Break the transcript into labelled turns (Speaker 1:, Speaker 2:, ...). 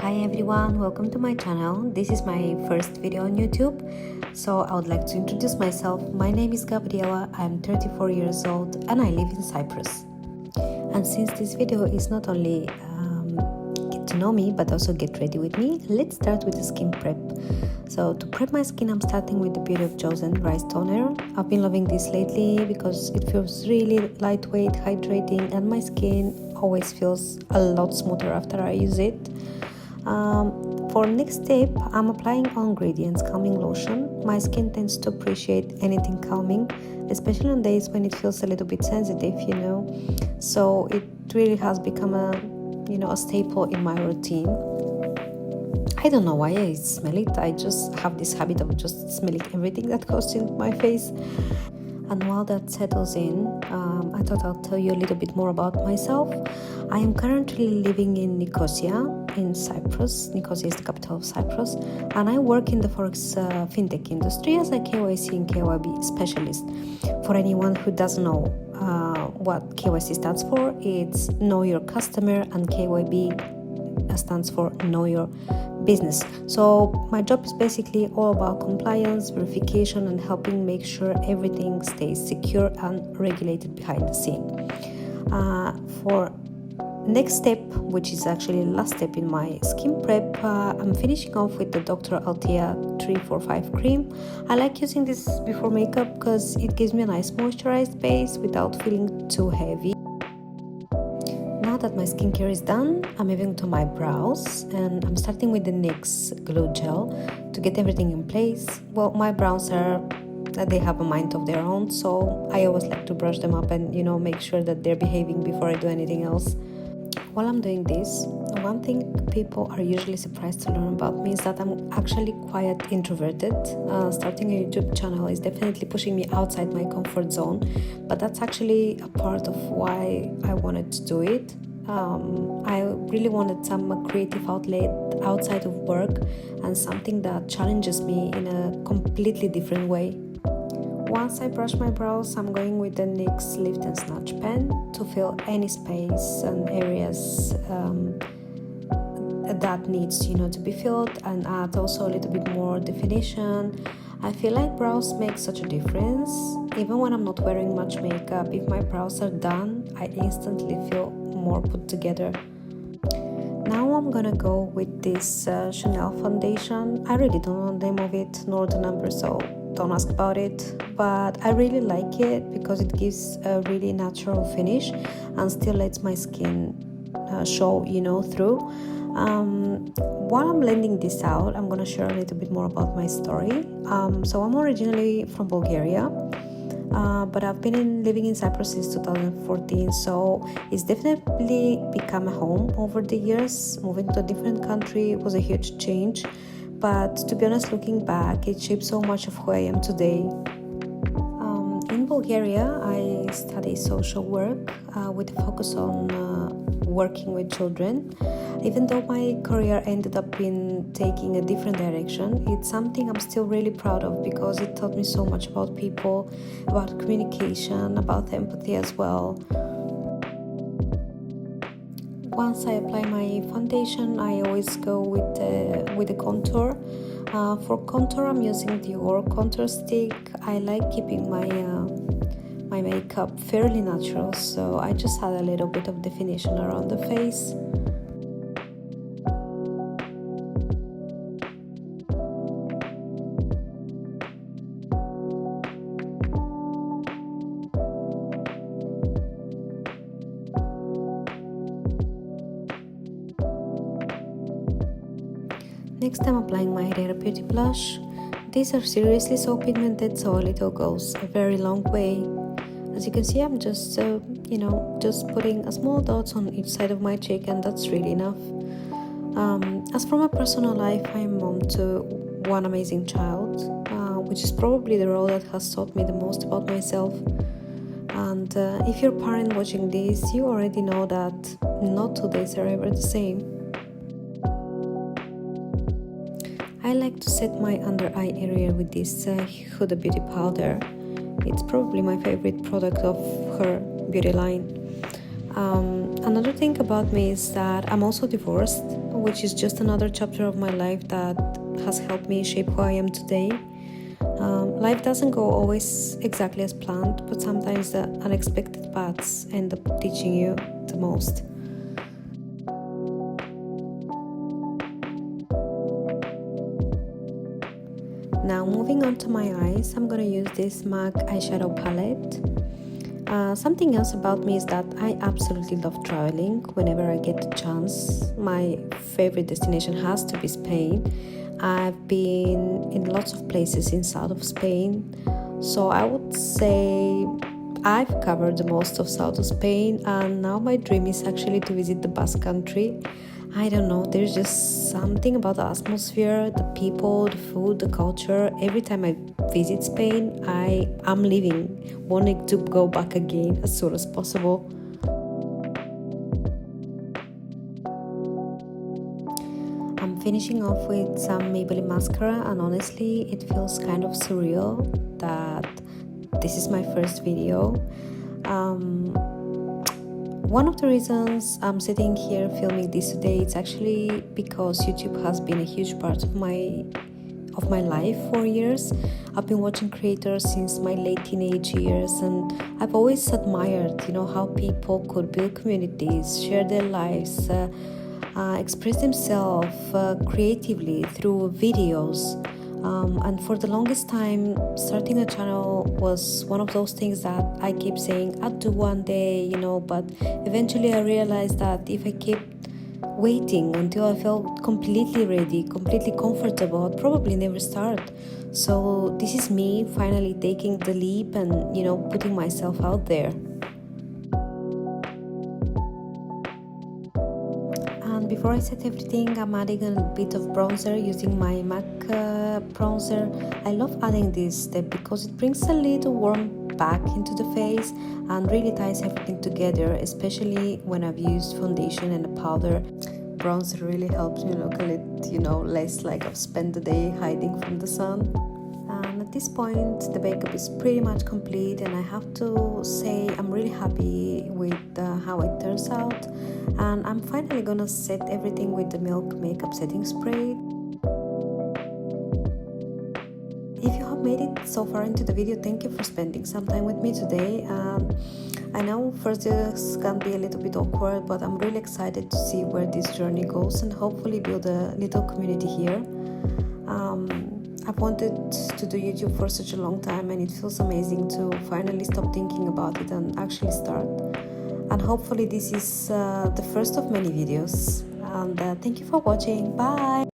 Speaker 1: Hi everyone, welcome to my channel. This is my first video on YouTube, so I would like to introduce myself. My name is Gabriela, I'm 34 years old and I live in Cyprus. And since this video is not only get to know me but also get ready with me, let's start with the skin prep. So to prep my skin, I'm starting with the Beauty of Chosen Rice Toner. I've been loving this lately because it feels really lightweight, hydrating, and my skin always feels a lot smoother after I use it. For next step, I'm applying all ingredients calming lotion. My skin tends to appreciate anything calming, especially on days when it feels a little bit sensitive, So it really has become a staple in my routine. I don't know why I smell it. I just have this habit of just smelling everything that goes in my face. And while that settles in, I thought I'll tell you a little bit more about myself. I am currently living in Nicosia, in Cyprus. Nicosia is the capital of Cyprus. And I work in the Forex fintech industry as a KYC and KYB specialist. For anyone who doesn't know what KYC stands for, it's Know Your Customer, and KYB stands for Know Your Business. So my job is basically all about compliance, verification, and helping make sure everything stays secure and regulated behind the scene. For next step, which is actually the last step in my skin prep, I'm finishing off with the Dr. Altea 345 cream. I like using this before makeup because it gives me a nice moisturized base without feeling too heavy. Now that my skincare is done, I'm moving to my brows and I'm starting with the NYX Glow Gel to get everything in place. Well, my brows they have a mind of their own, so I always like to brush them up and make sure that they're behaving before I do anything else. While I'm doing this, one thing people are usually surprised to learn about me is that I'm actually quite introverted. Starting a YouTube channel is definitely pushing me outside my comfort zone, but that's actually a part of why I wanted to do it. I really wanted some creative outlet outside of work and something that challenges me in a completely different way. Once I brush my brows, I'm going with the NYX Lift and Snatch pen to fill any space and areas that needs to be filled, and add also a little bit more definition. I feel like brows make such a difference. Even when I'm not wearing much makeup, if my brows are done, I instantly feel more put together. Now I'm gonna go with this Chanel foundation. I really don't know the name of it nor the number, so don't ask about it, but I really like it because it gives a really natural finish and still lets my skin show through. While I'm blending this out, I'm gonna share a little bit more about my story. So I'm originally from Bulgaria, but I've been living in Cyprus since 2014, so it's definitely become a home over the years. Moving to a different country was a huge change, but to be honest, looking back, it shaped so much of who I am today. In Bulgaria, I study social work with a focus on working with children. Even though my career ended up in taking a different direction, it's something I'm still really proud of because it taught me so much about people, about communication, about empathy as well. Once I apply my foundation, I always go with the contour. For contour, I'm using the contour stick. I like keeping my makeup fairly natural, so I just add a little bit of definition around the face. Next, I'm applying my Rare Beauty blush. These are seriously so pigmented, so a little goes a very long way. As you can see, I'm just putting a small dots on each side of my cheek, and that's really enough. As for my personal life, I'm mom to one amazing child, which is probably the role that has taught me the most about myself. And if you're a parent watching this, you already know that not 2 days are ever the same. I like to set my under eye area with this Huda Beauty powder. It's probably my favorite product of her beauty line. Another thing about me is that I'm also divorced. which is just another chapter of my life that has helped me shape who I am today. Life doesn't go always exactly as planned, but sometimes the unexpected paths end up teaching you the most. Now moving on to my eyes, I'm gonna use this MAC eyeshadow palette. Something else about me is that I absolutely love traveling whenever I get the chance. My favorite destination has to be Spain. I've been in lots of places in south of Spain, so I would say I've covered the most of south of Spain, and now my dream is actually to visit the Basque Country. I don't know, there's just something about the atmosphere, the people, the food, the culture. Every time I visit Spain, I'm leaving, wanting to go back again as soon as possible. I'm finishing off with some Maybelline mascara, and honestly, it feels kind of surreal that this is my first video. One of the reasons I'm sitting here filming this today, it's actually because YouTube has been a huge part of my life for years. I've been watching creators since my late teenage years, and I've always admired, how people could build communities, share their lives, express themselves creatively through videos. And for the longest time, starting a channel was one of those things that I keep saying I'd do one day, but eventually I realized that if I kept waiting until I felt completely ready, completely comfortable, I'd probably never start. So this is me finally taking the leap and, putting myself out there. And before I set everything, I'm adding a bit of bronzer using my MAC bronzer. I love adding this step because it brings a little warmth back into the face and really ties everything together, especially when I've used foundation and a powder. Bronzer really helps me look a little, less like I've spent the day hiding from the sun. And at this point, the makeup is pretty much complete, and I have to say I'm really happy with how it turns out. And I'm finally gonna set everything with the Milk makeup setting spray. If you have made it so far into the video, thank you for spending some time with me today. I know first days can be a little bit awkward, but I'm really excited to see where this journey goes and hopefully build a little community here. I've wanted to do YouTube for such a long time, and it feels amazing to finally stop thinking about it and actually start. And hopefully this is the first of many videos. And thank you for watching. Bye!